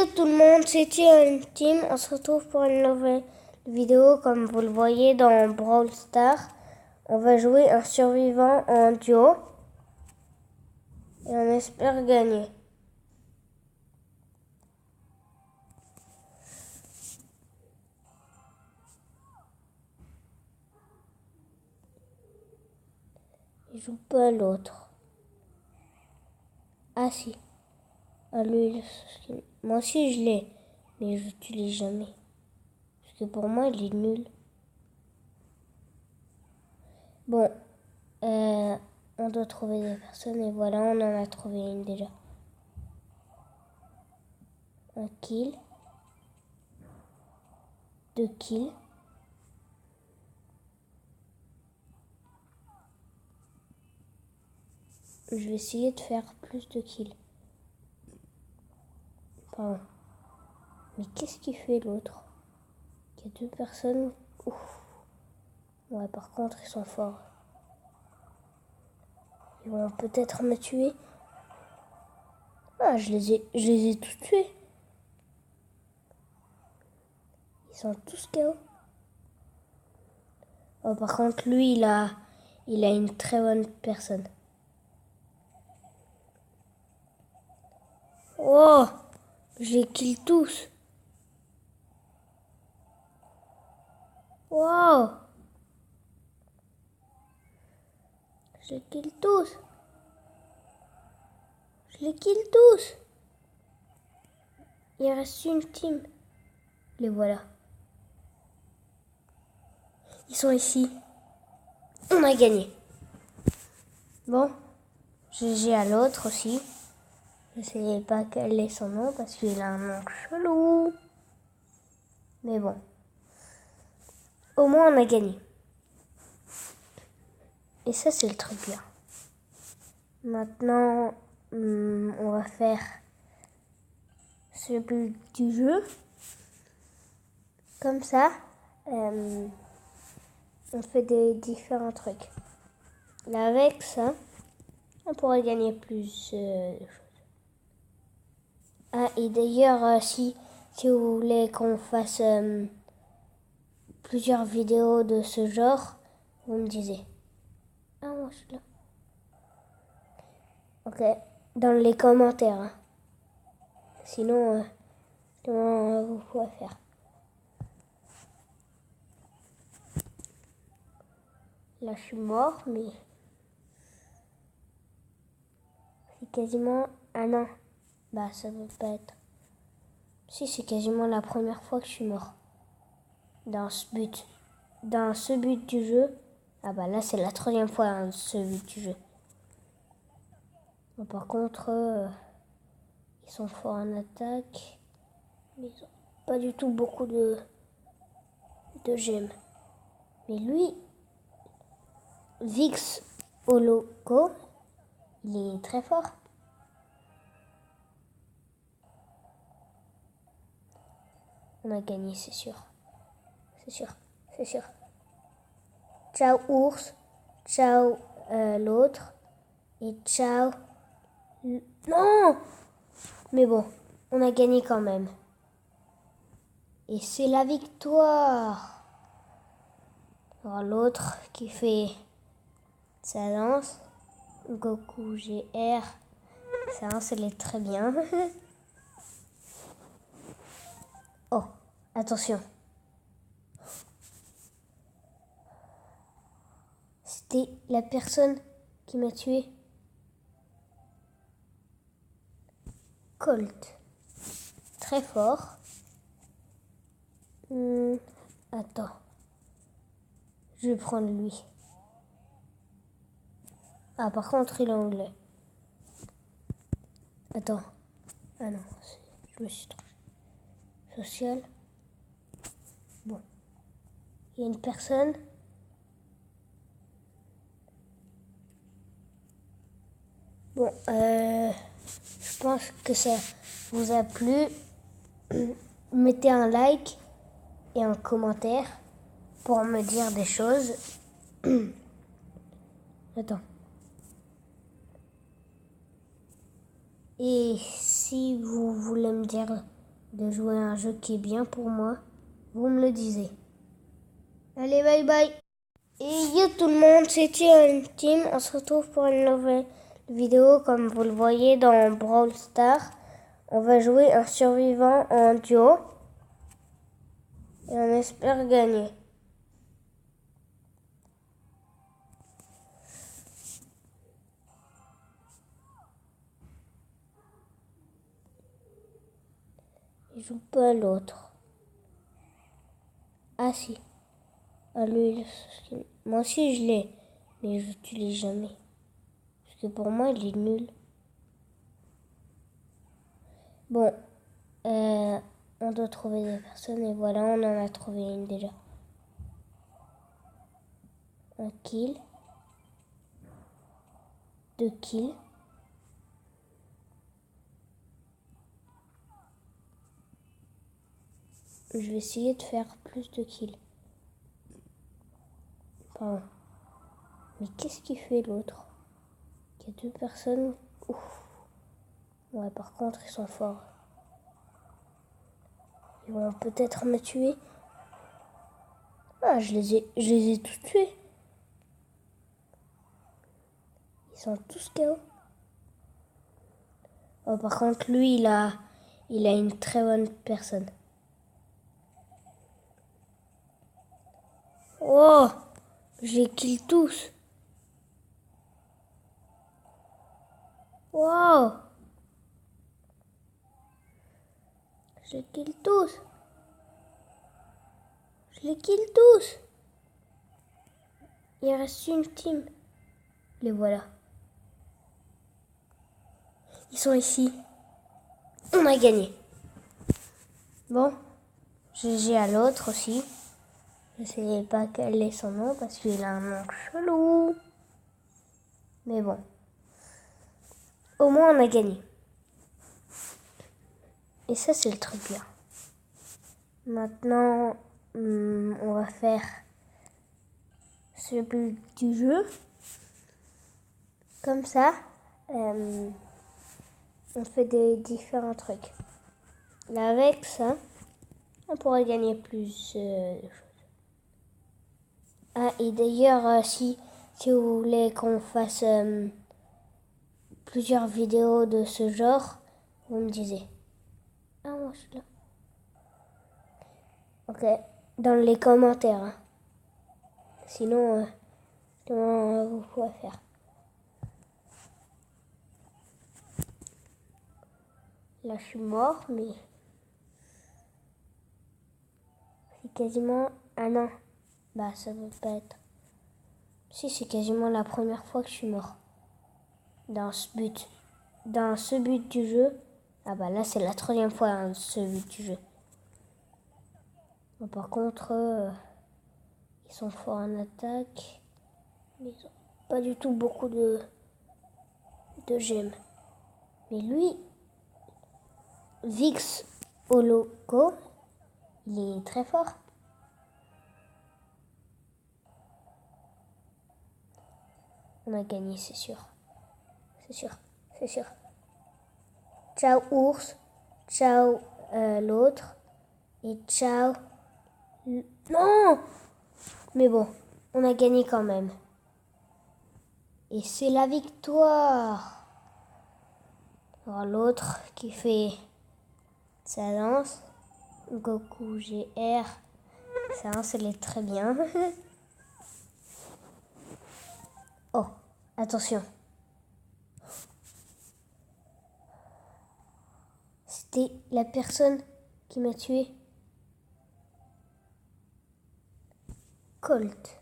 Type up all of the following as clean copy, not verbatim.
Salut tout le monde, c'était une team. On se retrouve pour une nouvelle vidéo. Comme vous le voyez dans Brawl Stars, on va jouer un survivant en duo et on espère gagner. Il joue pas l'autre. Ah si, à lui, moi aussi je l'ai, mais je l'utilise jamais. Parce que pour moi il est nul. Bon, on doit trouver des personnes et voilà, on en a trouvé une déjà. Un kill. 2 kills. Je vais essayer de faire plus de kills. Pardon. Mais qu'est-ce qu'il fait l'autre? Il y a 2 personnes. Ouf. Ouais, par contre, ils sont forts. Ils vont peut-être me tuer. Ah, je les ai tous tués. Ils sont tous KO. Oh, par contre, lui, il a une très bonne personne. Oh, je les kill tous. Wow. Je les kill tous. Je les kill tous. Il reste une team. Les voilà. Ils sont ici. On a gagné. Bon, GG à l'autre aussi. Je ne sais pas quel est son nom parce qu'il a un nom chelou. Mais bon. Au moins, on a gagné. Et ça, c'est le truc bien. Maintenant, on va faire ce but du jeu. Comme ça, on fait des différents trucs. Là, avec ça, on pourrait gagner plus de choses. Ah, et d'ailleurs, si vous voulez qu'on fasse plusieurs vidéos de ce genre, vous me disiez. Ah, moi, je suis là. Ok, dans les commentaires. Hein. Sinon, comment vous pouvez faire? Là, je suis mort, mais c'est quasiment... Ah non, bah ça ne veut pas être... Si, c'est quasiment la première fois que je suis mort. Dans ce but. Dans ce but du jeu. Ah bah là, c'est la 3e fois, hein, ce but du jeu. Bon, par contre, ils sont forts en attaque. Mais ils n'ont pas du tout beaucoup de gemmes. Mais lui, Vix Holoco, il est très fort. On a gagné, c'est sûr. C'est sûr, c'est sûr. Ciao ours, ciao l'autre, et ciao... Non! Mais bon, on a gagné quand même. Et c'est la victoire. Alors l'autre qui fait sa danse, Goku GR, sa danse elle est très bien. Oh, attention. C'était la personne qui m'a tué. Colt. Très fort. Attends. Je vais prendre lui. Ah, par contre, il est anglais. Attends. Ah non, je me suis trompée. Social. Bon. Il y a une personne. Bon, je pense que ça vous a plu. Mettez un like et un commentaire pour me dire des choses. Attends. Et si vous voulez me dire de jouer à un jeu qui est bien pour moi, vous me le disiez. Allez, bye bye. Et yo tout le monde, c'était une team. On se retrouve pour une nouvelle vidéo comme vous le voyez dans Brawl Stars. On va jouer un survivant en duo. Et on espère gagner. Il joue pas à l'autre. Ah si. Ah lui, moi aussi je l'ai. Mais je l'utilise jamais. Parce que pour moi, il est nul. Bon. On doit trouver des personnes. Et voilà, on en a trouvé une déjà. Un kill. 2 kills. Je vais essayer de faire plus de kills. Pardon. Mais qu'est-ce qu'il fait l'autre? Il y a 2 personnes. Ouf. Ouais, par contre, ils sont forts. Ils vont peut-être me tuer. Ah, je les ai tous tués. Ils sont tous KO. Oh, par contre, lui, il a une très bonne personne. Oh, je les kill tous. Wow. Je les kill tous. Je les kill tous. Il reste une team. Les voilà. Ils sont ici. On a gagné. Bon, GG à l'autre aussi. Je sais pas quel est son nom parce qu'il a un nom chelou. Mais bon. Au moins on a gagné. Et ça c'est le truc bien. Maintenant, on va faire ce but du jeu. Comme ça, on fait des différents trucs. Et avec ça, on pourrait gagner plus de choses. Ah, et d'ailleurs, si vous voulez qu'on fasse plusieurs vidéos de ce genre, vous me disiez. Ah, moi je suis là. Ok, dans les commentaires. Hein. Sinon, comment vous pouvez faire? Là, je suis mort, mais c'est quasiment... Ah non, bah ça ne peut pas être... Si, c'est quasiment la première fois que je suis mort. Dans ce but. Dans ce but du jeu. Ah bah là, c'est la 3e fois dans ce but du jeu. Bon, par contre, ils sont forts en attaque. Mais ils ont pas du tout beaucoup de gemmes. Mais lui, Vix Holoco, il est très fort. On a gagné, c'est sûr. C'est sûr, c'est sûr. Ciao ours, ciao l'autre, et ciao... Non! Mais bon, on a gagné quand même. Et c'est la victoire. Alors l'autre qui fait sa danse, Goku GR, sa danse elle est très bien. Oh, attention. C'était la personne qui m'a tué. Colt.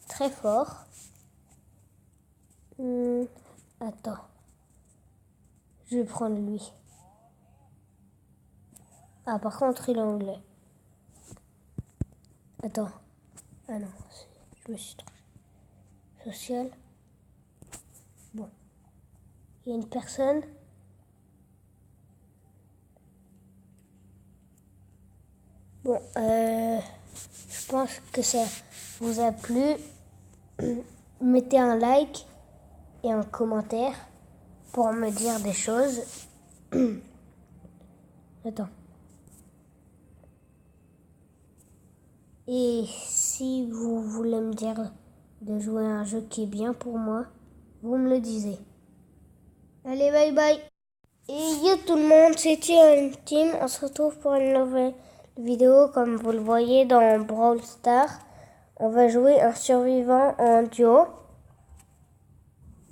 Très fort. Attends. Je vais prendre lui. Ah, par contre, il est anglais. Attends. Ah non, je me suis trompée. Social. Bon. Il y a une personne. Bon, je pense que ça vous a plu. Mettez un like et un commentaire pour me dire des choses. Attends. Et si vous voulez me dire de jouer à un jeu qui est bien pour moi, vous me le disiez. Allez, bye bye. Et yo tout le monde, c'était une team. On se retrouve pour une nouvelle vidéo comme vous le voyez dans Brawl Stars. On va jouer un survivant en duo.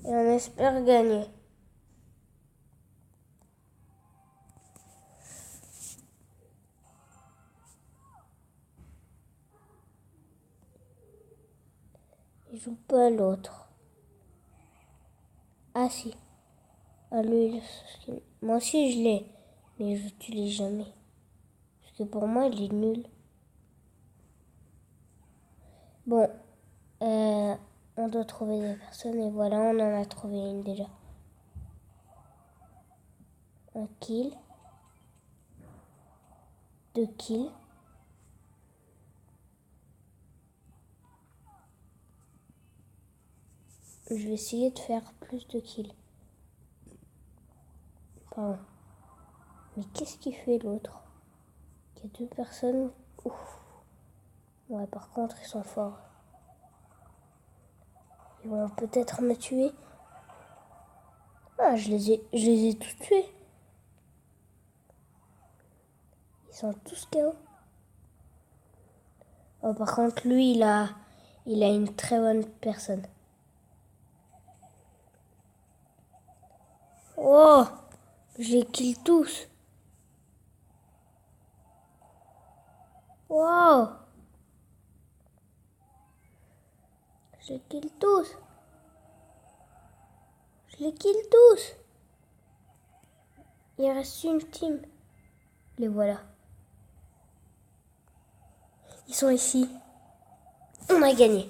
Et on espère gagner. Il joue pas l'autre. Ah si. Ah lui, moi aussi je l'ai. Mais je l'utilise jamais. Parce que pour moi, il est nul. Bon. On doit trouver des personnes. Et voilà, on en a trouvé une déjà. Un kill. 2 kills. Je vais essayer de faire plus de kills. Pardon. Mais qu'est-ce qu'il fait l'autre? Il y a 2 personnes. Ouf. Ouais, par contre, ils sont forts. Ils vont peut-être me tuer. Ah, je les ai tous tués. Ils sont tous KO. Oh, par contre, lui, il a une très bonne personne. Oh, je les kill tous. Wow. Je les kill tous. Je les kill tous. Il reste une team. Les voilà. Ils sont ici. On a gagné.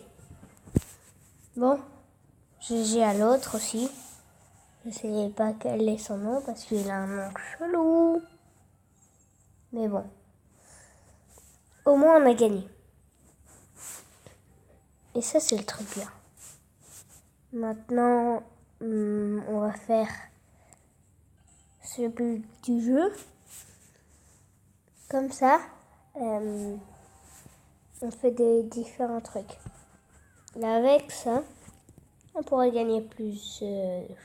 Bon. GG à l'autre aussi. Je ne sais pas quel est son nom parce qu'il a un nom chelou. Mais bon. Au moins, on a gagné. Et ça, c'est le truc bien. Maintenant, on va faire ce but du jeu. Comme ça, on fait des différents trucs. Là, avec ça, on pourrait gagner plus de choses.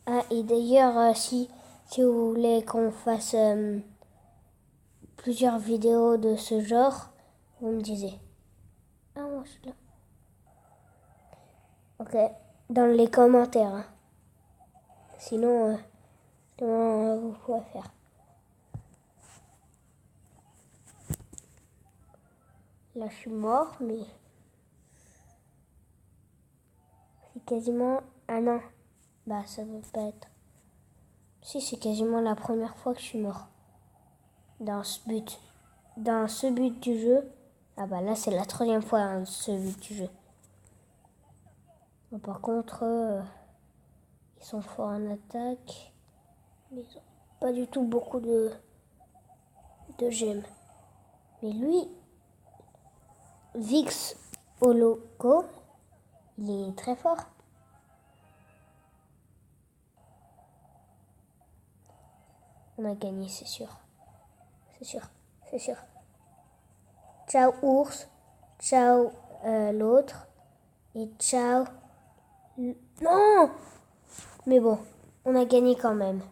Ah, et d'ailleurs, si vous voulez qu'on fasse plusieurs vidéos de ce genre, vous me disiez. Ah, moi, je suis là. Ok, dans les commentaires. Hein. Sinon, vous pouvez faire. Là, je suis mort, mais c'est quasiment... Ah non, bah ça veut pas être... Si, c'est quasiment la première fois que je suis mort. Dans ce but. Dans ce but du jeu. Ah bah là, c'est la 3e fois hein, ce but du jeu. Bon, par contre, ils sont forts en attaque. Mais ils ont pas du tout beaucoup de gemmes. Mais lui, Vix Holoco, il est très fort. On a gagné, c'est sûr. C'est sûr, c'est sûr. Ciao ours, ciao l'autre, et ciao... Non! Mais bon, on a gagné quand même.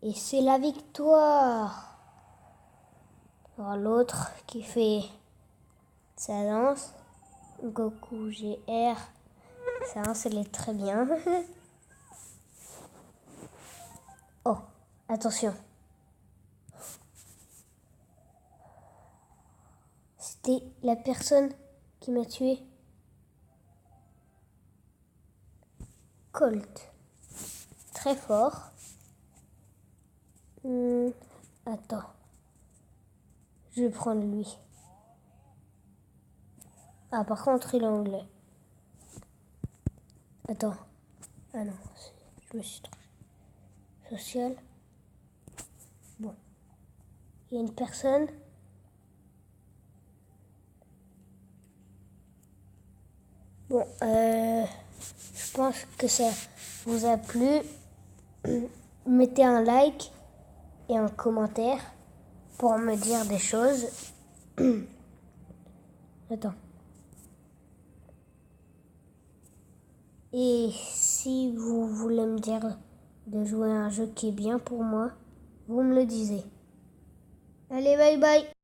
Et c'est la victoire. Alors l'autre qui fait sa danse, Goku GR, sa danse elle est très bien. Oh, attention. C'était la personne qui m'a tué. Colt. Très fort. Attends. Je vais prendre lui. Ah, par contre, il est anglais. Attends. Ah non, je me suis trompée. Social. Bon. Il y a une personne. Bon, je pense que ça vous a plu. Mettez un like et un commentaire. pour me dire des choses. Attends. Et si vous voulez me dire de jouer à un jeu qui est bien pour moi, vous me le disiez. Allez, bye bye!